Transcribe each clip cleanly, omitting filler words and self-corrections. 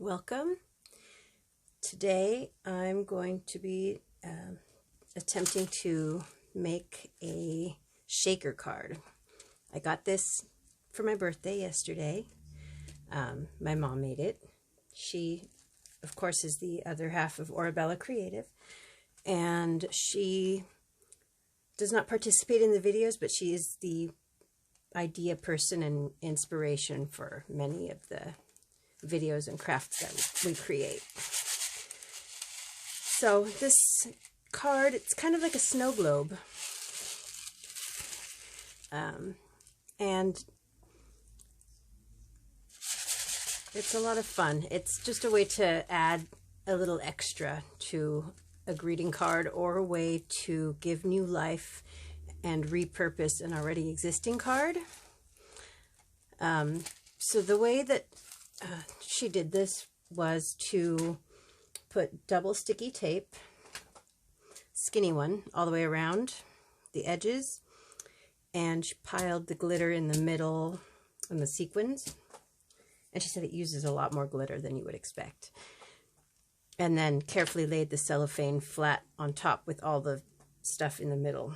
Welcome. Today I'm going to be attempting to make a shaker card. I got this for my birthday yesterday. My mom made it. She, of course, is the other half of Orabella Creative, and she does not participate in the videos, but she is the idea person and inspiration for many of the videos and crafts that we create. So this card, it's kind of like a snow globe, and it's a lot of fun. It's just a way to add a little extra to a greeting card, or a way to give new life and repurpose an already existing card. So the way that she did this was to put double sticky tape, skinny one, all the way around the edges, and she piled the glitter in the middle and the sequins. And she said it uses a lot more glitter than you would expect. And then carefully laid the cellophane flat on top with all the stuff in the middle.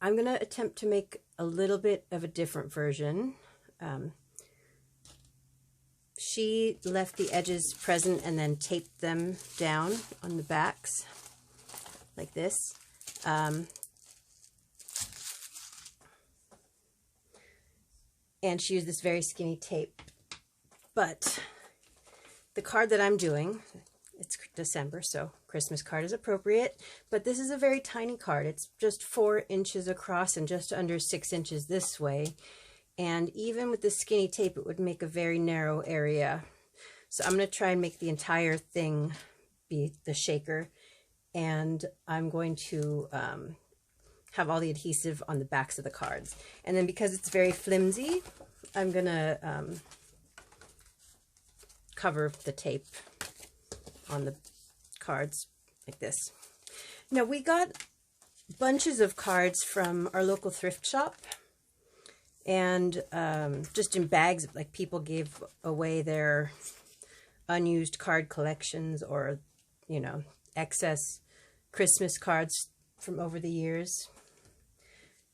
I'm going to attempt to make a little bit of a different version. She left the edges present and then taped them down on the backs like this. And she used this very skinny tape. But the card that I'm doing, it's December, so Christmas card is appropriate, but this is a very tiny card. It's just 4 inches across and just under 6 inches this way. And even with the skinny tape, it would make a very narrow area. So I'm going to try and make the entire thing be the shaker. And I'm going to have all the adhesive on the backs of the cards. And then because it's very flimsy, I'm going to cover the tape on the cards like this. Now, we got bunches of cards from our local thrift shop, and just in bags, like people gave away their unused card collections, or, you know, excess Christmas cards from over the years.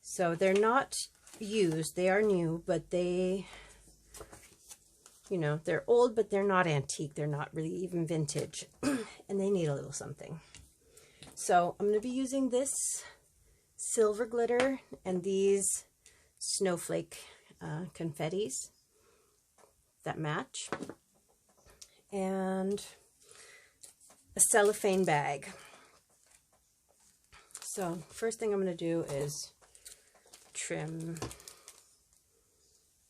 So they're not used, they are new, but they, you know, they're old, but they're not antique. They're not really even vintage, and they need a little something. So I'm going to be using this silver glitter and these snowflake confettis that match, and a cellophane bag. So first thing I'm going to do is trim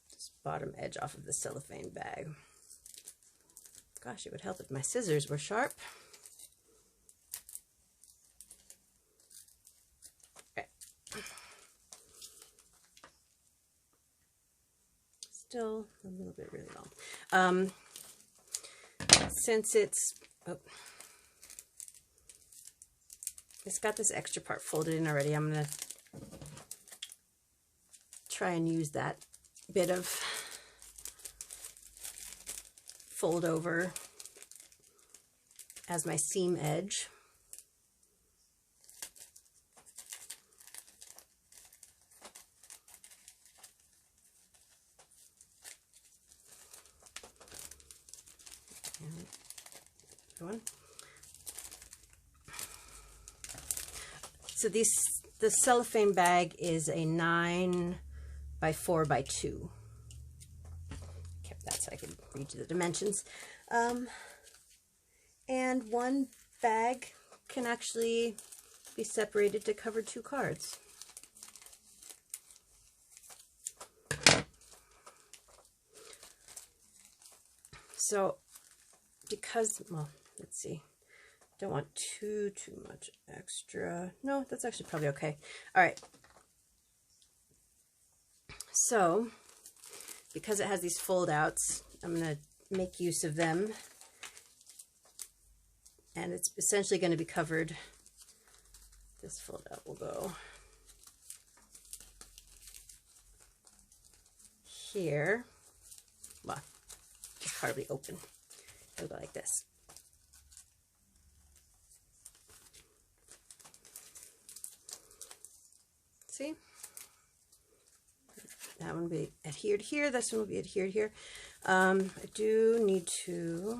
this bottom edge off of the cellophane bag. Gosh, it would help if my scissors were sharp. Okay. Still a little bit really long. Since it's got this extra part folded in already, I'm going to try and use that bit of fold over as my seam edge. One. So the cellophane bag is a 9 by 4 by 2. Kept that so I could read you the dimensions. And one bag can actually be separated to cover 2 cards. So because, well, let's see, don't want too much extra. No, that's actually probably okay. All right. So because it has these fold outs, I'm going to make use of them, and it's essentially going to be covered. This fold out will go here. Well, hardly open. It'll go like this. See? That one will be adhered here. This one will be adhered here. I do need to...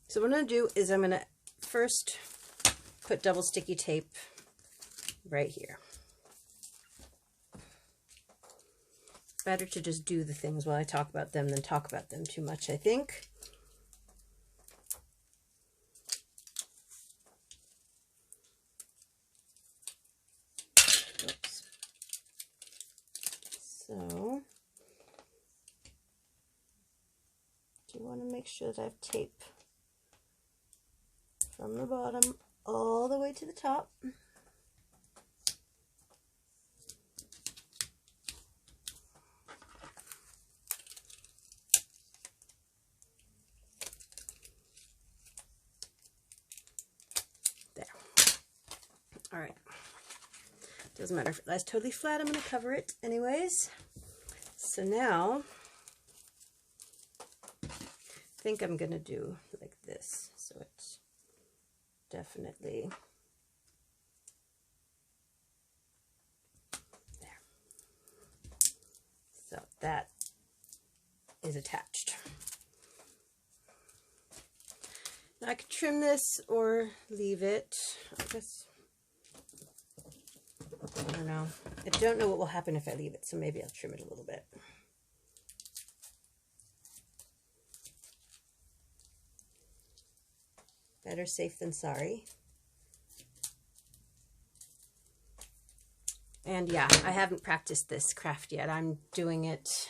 So what I'm going to do is I'm going to first put double sticky tape right here. Better to just do the things while I talk about them than talk about them too much, I think. Oops. So, do you want to make sure that I have tape from the bottom all the way to the top? There. All right. Doesn't matter if it lies totally flat, I'm going to cover it anyways. So now, I think I'm going to do like this. So it's definitely there. So that is attached. Now I could trim this or leave it. I guess, I don't know. I don't know what will happen if I leave it, so maybe I'll trim it a little bit. Better safe than sorry. And yeah, I haven't practiced this craft yet. I'm doing it,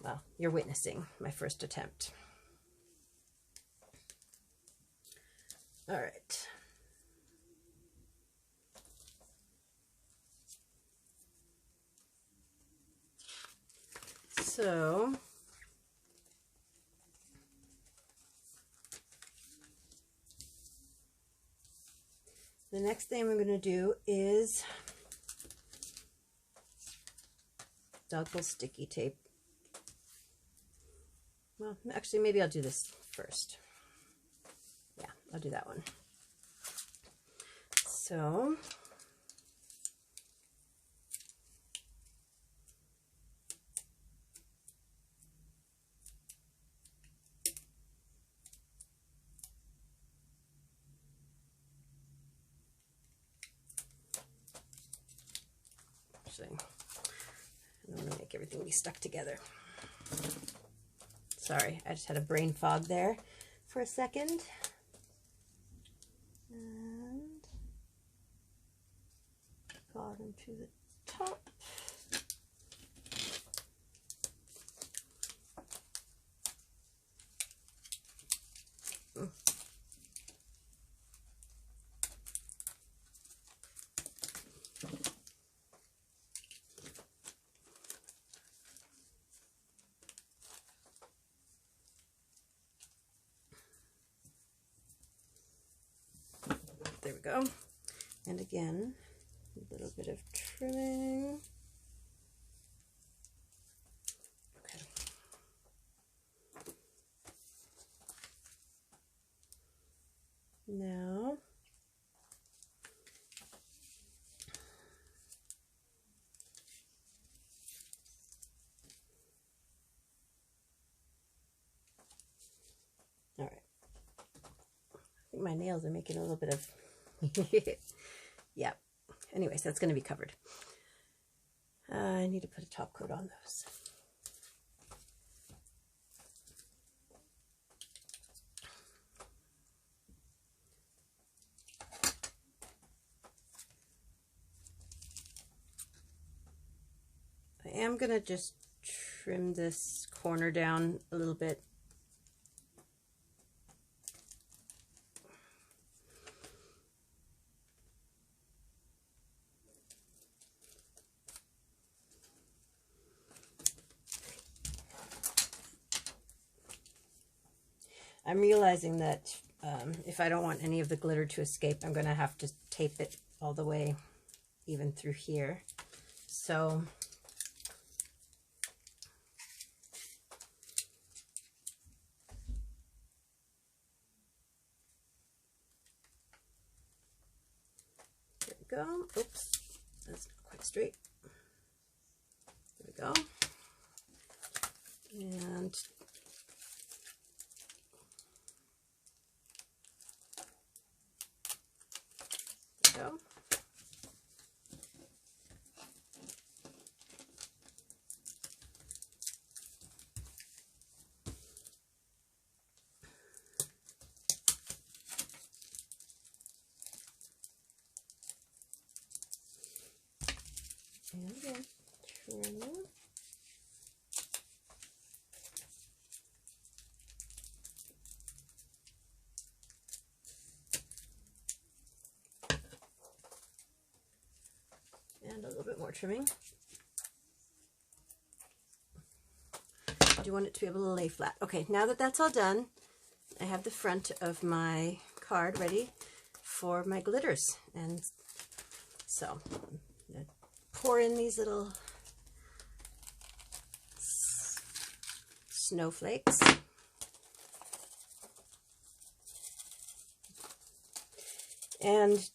well, you're witnessing my first attempt. All right. So, the next thing I'm going to do is double sticky tape. Well, actually, maybe I'll do this first. Yeah, I'll do that one. So, actually, I don't want to make everything be stuck together. Sorry, I just had a brain fog there for a second. And bottom to the top. There we go. And again, a little bit of trimming. Okay. Now, all right. I think my nails are making a little bit of yeah. Anyways, that's going to be covered. I need to put a top coat on those. I am going to just trim this corner down a little bit. I'm realizing that if I don't want any of the glitter to escape, I'm going to have to tape it all the way even through here. So go. Oops, that's not quite straight. There we go. And there we go. And again, trim them. And a little bit more trimming. I do want it to be able to lay flat. Okay, now that that's all done, I have the front of my card ready for my glitters. And so I'm going to pour in these little snowflakes. And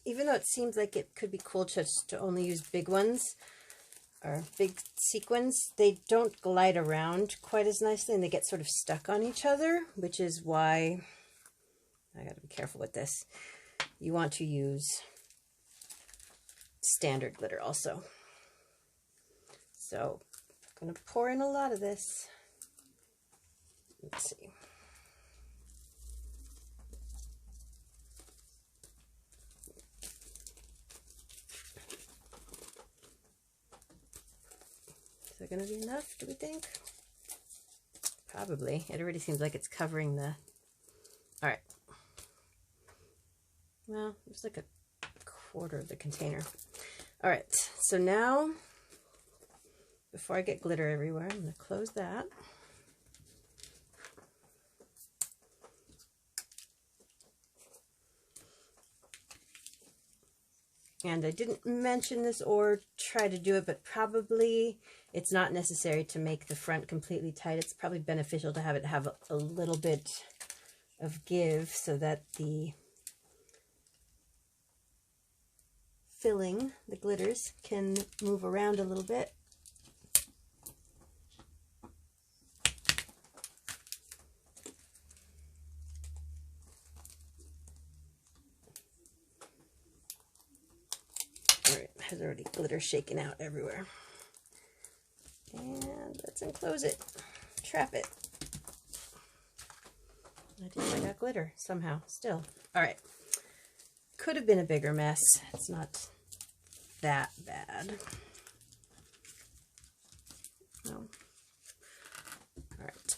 even though it seems like it could be cool just to only use big ones or big sequins, they don't glide around quite as nicely and they get sort of stuck on each other, which is why I got to be careful with this. You want to use standard glitter also. So I'm going to pour in a lot of this. Let's see. Is that going to be enough, do we think? Probably. It already seems like it's covering the... All right. Well, it's like a quarter of the container. All right. So now, before I get glitter everywhere, I'm going to close that. And I didn't mention this or try to do it, but probably it's not necessary to make the front completely tight. It's probably beneficial to have it have a little bit of give so that the filling, the glitters, can move around a little bit. There's already glitter shaking out everywhere. And let's enclose it. Trap it. I think I got glitter somehow still. All right. Could have been a bigger mess. It's not that bad. No. All right.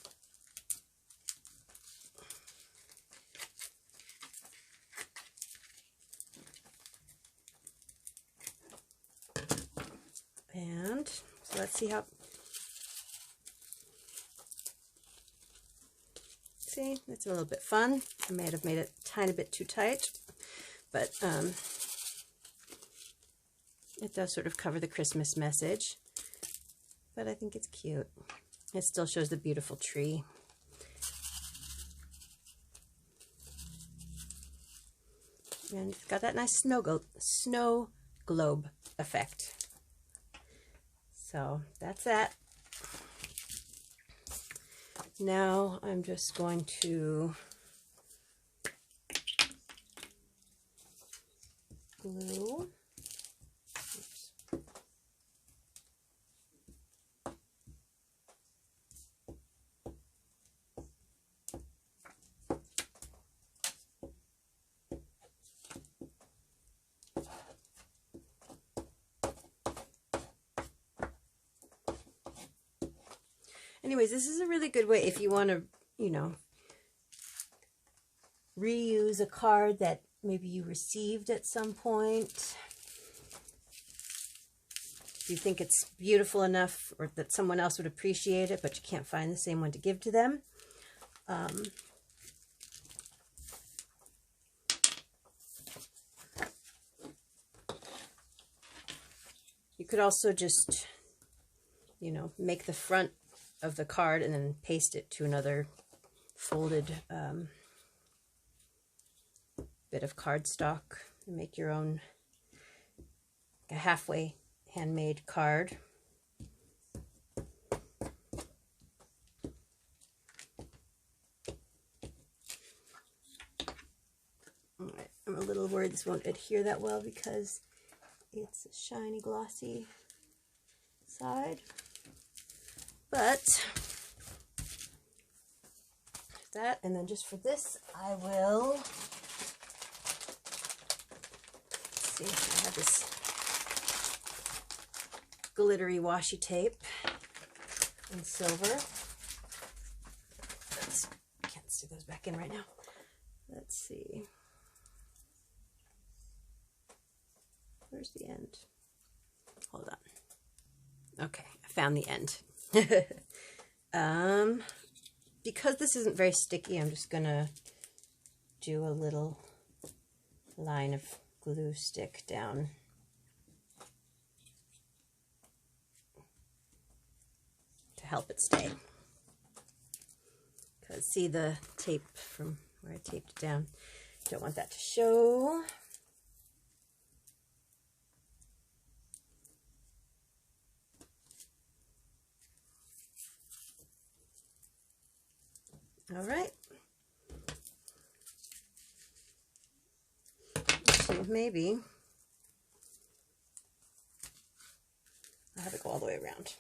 And so let's see how, see, it's a little bit fun. I may have made it a tiny bit too tight, but it does sort of cover the Christmas message, but I think it's cute. It still shows the beautiful tree. And it's got that nice snow globe effect. So that's that. Now I'm just going to glue. Oops. Anyways, this is a really good way if you want to, you know, reuse a card that maybe you received at some point. If you think it's beautiful enough or that someone else would appreciate it, but you can't find the same one to give to them. You could also just, you know, make the front of the card and then paste it to another folded bit of cardstock make your own a halfway handmade card. Alright, I'm a little worried this won't adhere that well because it's a shiny, glossy side. But that, and then just for this, I will see. I have this glittery washi tape in silver. Can't stick those back in right now. Let's see. Where's the end? Hold on. Okay, I found the end. Because this isn't very sticky, I'm just gonna do a little line of glue stick down to help it stay. Because see the tape from where I taped it down, don't want that to show. All right. So maybe I'll have it go all the way around.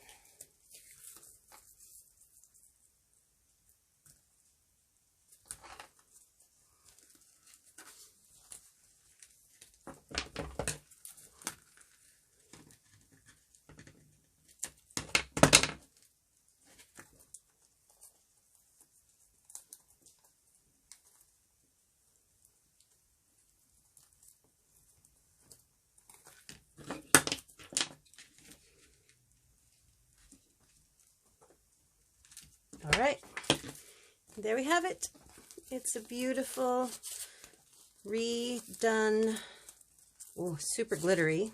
All right, there we have it. It's a beautiful, redone, oh, super glittery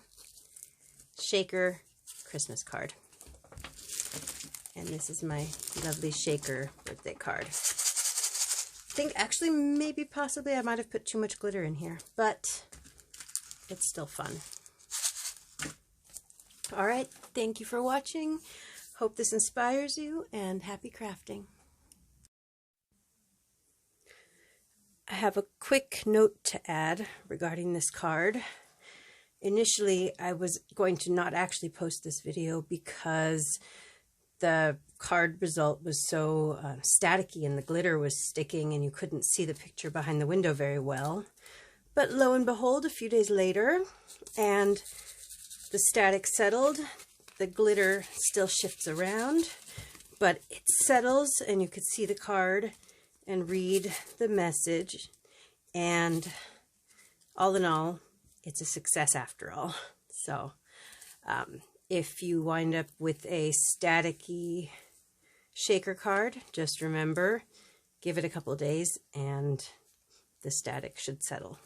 shaker Christmas card. And this is my lovely shaker birthday card. I think actually maybe possibly I might have put too much glitter in here, but it's still fun. All right, thank you for watching. Hope this inspires you, and happy crafting. I have a quick note to add regarding this card. Initially, I was going to not actually post this video because the card result was so staticky and the glitter was sticking and you couldn't see the picture behind the window very well. But lo and behold, a few days later, and the static settled. The glitter still shifts around, but it settles and you could see the card and read the message. And all in all, it's a success after all. So if you wind up with a staticky shaker card, just remember, give it a couple of days and the static should settle.